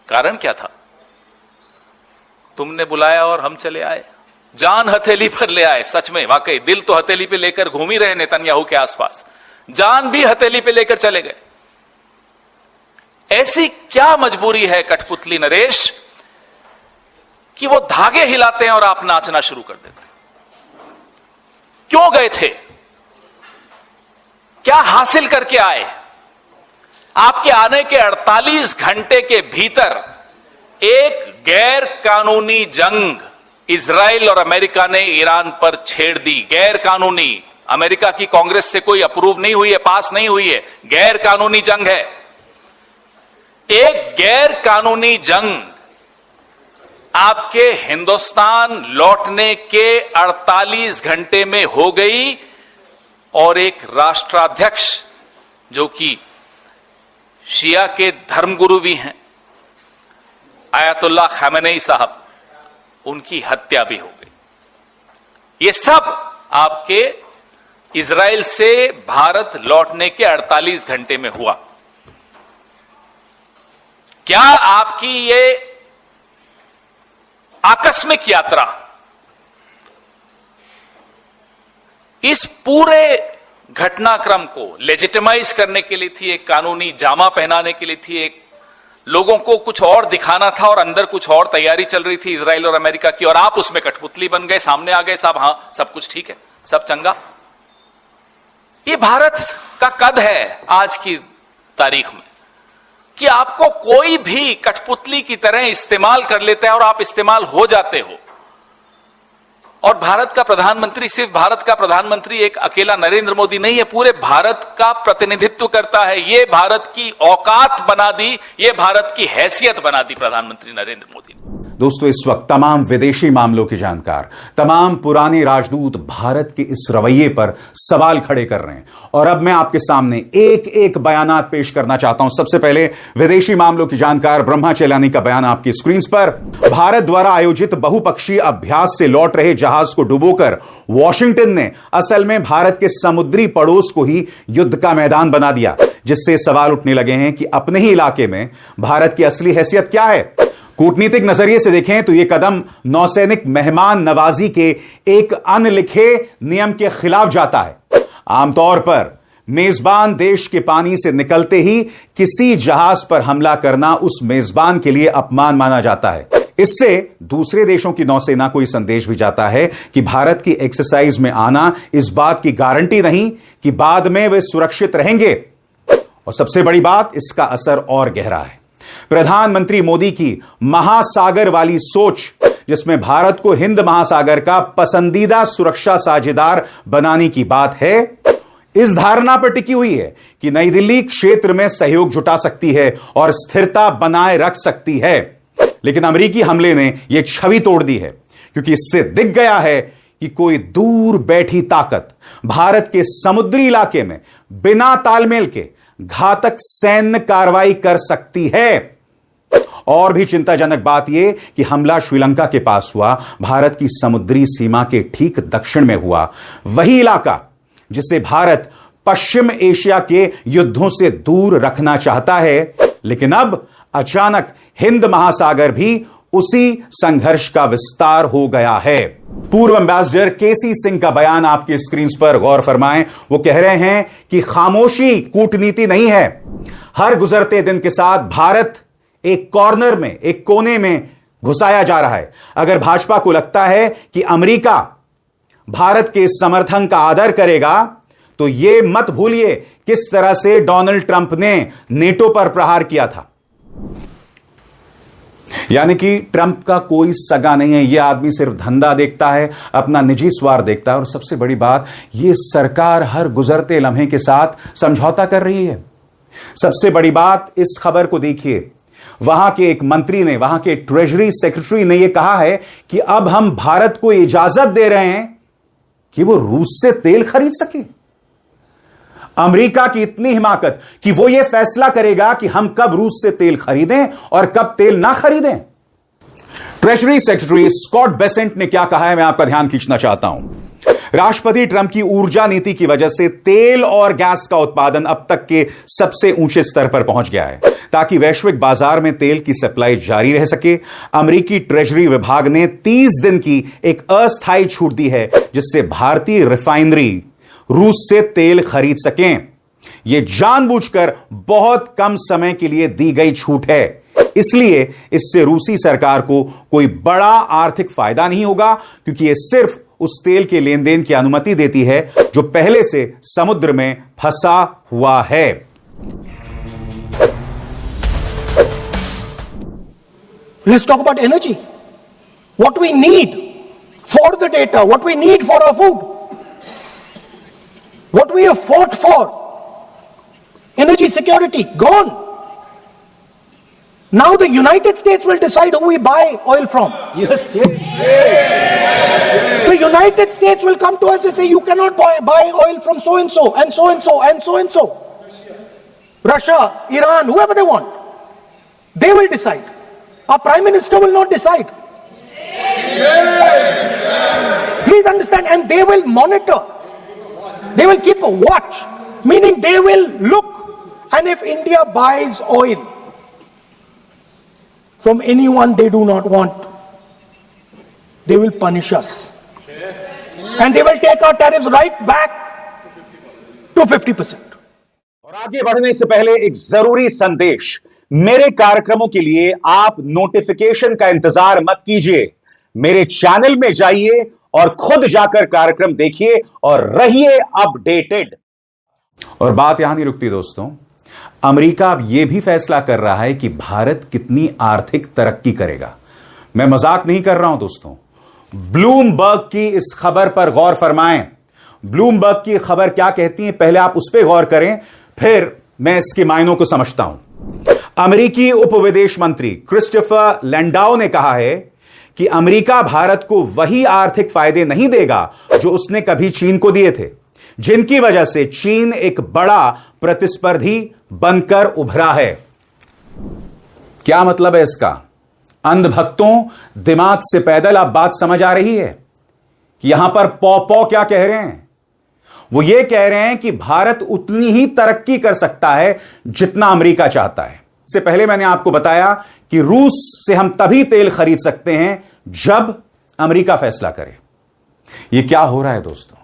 कारण क्या था? तुमने बुलाया और हम चले आए, जान हथेली पर ले आए। सच में, वाकई दिल तो हथेली पे लेकर घूम ही रहे नेतन्याहू के आसपास, जान भी हथेली पे लेकर चले गए। ऐसी क्या मजबूरी है कठपुतली नरेश कि वो धागे हिलाते हैं और आप नाचना शुरू कर देते? क्यों गए थे? क्या हासिल करके आए? आपके आने के 48 घंटे के भीतर एक गैर कानूनी जंग इजराइल और अमेरिका ने ईरान पर छेड़ दी। गैर कानूनी, अमेरिका की कांग्रेस से कोई अप्रूव नहीं हुई है, पास नहीं हुई है, गैर कानूनी जंग है। एक गैर कानूनी जंग आपके हिंदुस्तान लौटने के 48 घंटे में हो गई और एक राष्ट्राध्यक्ष जो कि शिया के धर्मगुरु भी हैं, आयतुल्लाह खamenei साहब, उनकी हत्या भी हो गई। ये सब आपके इजराइल से भारत लौटने के 48 घंटे में हुआ। क्या आपकी ये आकस्मिक यात्रा इस पूरे घटनाक्रम को लेजिटिमाइज करने के लिए थी, एक कानूनी जामा पहनाने के लिए थी, एक लोगों को कुछ और दिखाना था और अंदर कुछ और तैयारी चल रही थी इजराइल और अमेरिका की, और आप उसमें कठपुतली बन गए, सामने आ गए साहब, हां सब कुछ ठीक है, सब चंगा? ये भारत का कद है आज की तारीख में कि आपको कोई भी कठपुतली की तरह इस्तेमाल कर लेता है और आप इस्तेमाल हो जाते हो। और भारत का प्रधानमंत्री सिर्फ भारत का प्रधानमंत्री एक अकेला नरेंद्र मोदी नहीं है, पूरे भारत का प्रतिनिधित्व करता है। ये भारत की औकात बना दी, ये भारत की हैसियत बना दी प्रधानमंत्री नरेंद्र मोदी ने। दोस्तों, इस वक्त तमाम विदेशी मामलों के जानकार, तमाम पुराने राजदूत भारत के इस रवैये पर सवाल खड़े कर रहे हैं और अब मैं आपके सामने एक एक बयानात पेश करना चाहता हूं। सबसे पहले विदेशी मामलों की जानकार ब्रह्मा चेलानी का बयान आपकी स्क्रीन पर। भारत द्वारा आयोजित बहुपक्षीय अभ्यास से लौट रहे जहाज को डुबोकर वॉशिंगटन ने असल में भारत के समुद्री पड़ोस को ही युद्ध का मैदान बना दिया, जिससे सवाल उठने लगे हैं कि अपने ही इलाके में भारत की असली हैसियत क्या है। कूटनीतिक नजरिए से देखें तो यह कदम नौसैनिक मेहमान नवाजी के एक अनलिखे नियम के खिलाफ जाता है। आमतौर पर मेजबान देश के पानी से निकलते ही किसी जहाज पर हमला करना उस मेजबान के लिए अपमान माना जाता है। इससे दूसरे देशों की नौसेना को यह संदेश भी जाता है कि भारत की एक्सरसाइज में आना इस बात की गारंटी नहीं कि बाद में वे सुरक्षित रहेंगे। और सबसे बड़ी बात, इसका असर और गहरा है। प्रधानमंत्री मोदी की महासागर वाली सोच, जिसमें भारत को हिंद महासागर का पसंदीदा सुरक्षा साझेदार बनाने की बात है, इस धारणा पर टिकी हुई है कि नई दिल्ली क्षेत्र में सहयोग जुटा सकती है और स्थिरता बनाए रख सकती है। लेकिन अमेरिकी हमले ने यह छवि तोड़ दी है, क्योंकि इससे दिख गया है कि कोई दूर बैठी ताकत भारत के समुद्री इलाके में बिना तालमेल के घातक सैन्य कार्रवाई कर सकती है। और भी चिंताजनक बात यह कि हमला श्रीलंका के पास हुआ, भारत की समुद्री सीमा के ठीक दक्षिण में हुआ, वही इलाका जिसे भारत पश्चिम एशिया के युद्धों से दूर रखना चाहता है। लेकिन अब अचानक हिंद महासागर भी उसी संघर्ष का विस्तार हो गया है। पूर्व एम्बेसडर केसी सिंह का बयान आपकी स्क्रीन पर गौर फरमाएं। वो कह रहे हैं कि खामोशी कूटनीति नहीं है। हर गुजरते दिन के साथ भारत एक कॉर्नर में, एक कोने में घुसाया जा रहा है। अगर भाजपा को लगता है कि अमेरिका भारत के समर्थन का आदर करेगा, तो यह मत भूलिए किस तरह से डोनाल्ड ट्रंप ने नेटो पर प्रहार किया था। यानी कि ट्रंप का कोई सगा नहीं है। यह आदमी सिर्फ धंधा देखता है, अपना निजी स्वार्थ देखता है। और सबसे बड़ी बात, यह सरकार हर गुजरते लम्हे के साथ समझौता कर रही है। सबसे बड़ी बात, इस खबर को देखिए, वहां के एक मंत्री ने, वहां के ट्रेजरी सेक्रेटरी ने यह कहा है कि अब हम भारत को इजाजत दे रहे हैं कि वो रूस से तेल खरीद सके। अमेरिका की इतनी हिमाकत कि वो यह फैसला करेगा कि हम कब रूस से तेल खरीदें और कब तेल ना खरीदें। ट्रेजरी सेक्रेटरी स्कॉट बेसेंट ने क्या कहा है, मैं आपका ध्यान खींचना चाहता हूं। राष्ट्रपति ट्रंप की ऊर्जा नीति की वजह से तेल और गैस का उत्पादन अब तक के सबसे ऊंचे स्तर पर पहुंच गया है। ताकि वैश्विक बाजार में तेल की सप्लाई जारी रह सके, अमेरिकी ट्रेजरी विभाग ने 30 दिन की एक अस्थायी छूट दी है, जिससे भारतीय रिफाइनरी रूस से तेल खरीद सकें। यह जानबूझकर बहुत कम समय के लिए दी गई छूट है, इसलिए इससे रूसी सरकार को कोई बड़ा आर्थिक फायदा नहीं होगा, क्योंकि यह सिर्फ उस तेल के लेन देन की अनुमति देती है जो पहले से समुद्र में फंसा हुआ है। Let's talk about energy. What we need for the data, what we need for our food, what we have fought for. Energy security, gone. Now the United States will decide who we buy oil from. Yes. The United States will come to us and say, you cannot buy oil from so and so, and so and so, and so and so. Russia, Iran, whoever they want. They will decide. Our Prime Minister will not decide. Please understand, and they will monitor. They will keep a watch, meaning they will look, and if India buys oil from anyone they do not want, they will punish us. And they will take our tariffs right back to 50%. और आगे बढ़ने से पहले एक जरूरी संदेश। मेरे कार्यक्रमों के लिए आप नोटिफिकेशन का इंतजार मत कीजिए, मेरे चैनल में जाइए और खुद जाकर कार्यक्रम देखिए और रहिए अपडेटेड। और बात यहां नहीं रुकती दोस्तों, अमेरिका अब यह भी फैसला कर रहा है कि भारत कितनी आर्थिक तरक्की करेगा। मैं मजाक नहीं कर रहा हूं दोस्तों, ब्लूमबर्ग की इस खबर पर गौर फरमाएं। ब्लूमबर्ग की खबर क्या कहती है, पहले आप उस पर गौर करें, फिर मैं इसके मायनों को समझता हूं। अमेरिकी उप विदेश मंत्री क्रिस्टोफर लैंडाउ ने कहा है कि अमेरिका भारत को वही आर्थिक फायदे नहीं देगा जो उसने कभी चीन को दिए थे, जिनकी वजह से चीन एक बड़ा प्रतिस्पर्धी बनकर उभरा है। क्या मतलब है इसका? अंधभक्तों, दिमाग से पैदल आप बात समझ आ रही है कि यहां पर पौ पौ क्या कह रहे हैं? वो ये कह रहे हैं कि भारत उतनी ही तरक्की कर सकता है जितना अमेरिका चाहता है। इससे पहले मैंने आपको बताया कि रूस से हम तभी तेल खरीद सकते हैं जब अमेरिका फैसला करे। ये क्या हो रहा है दोस्तों?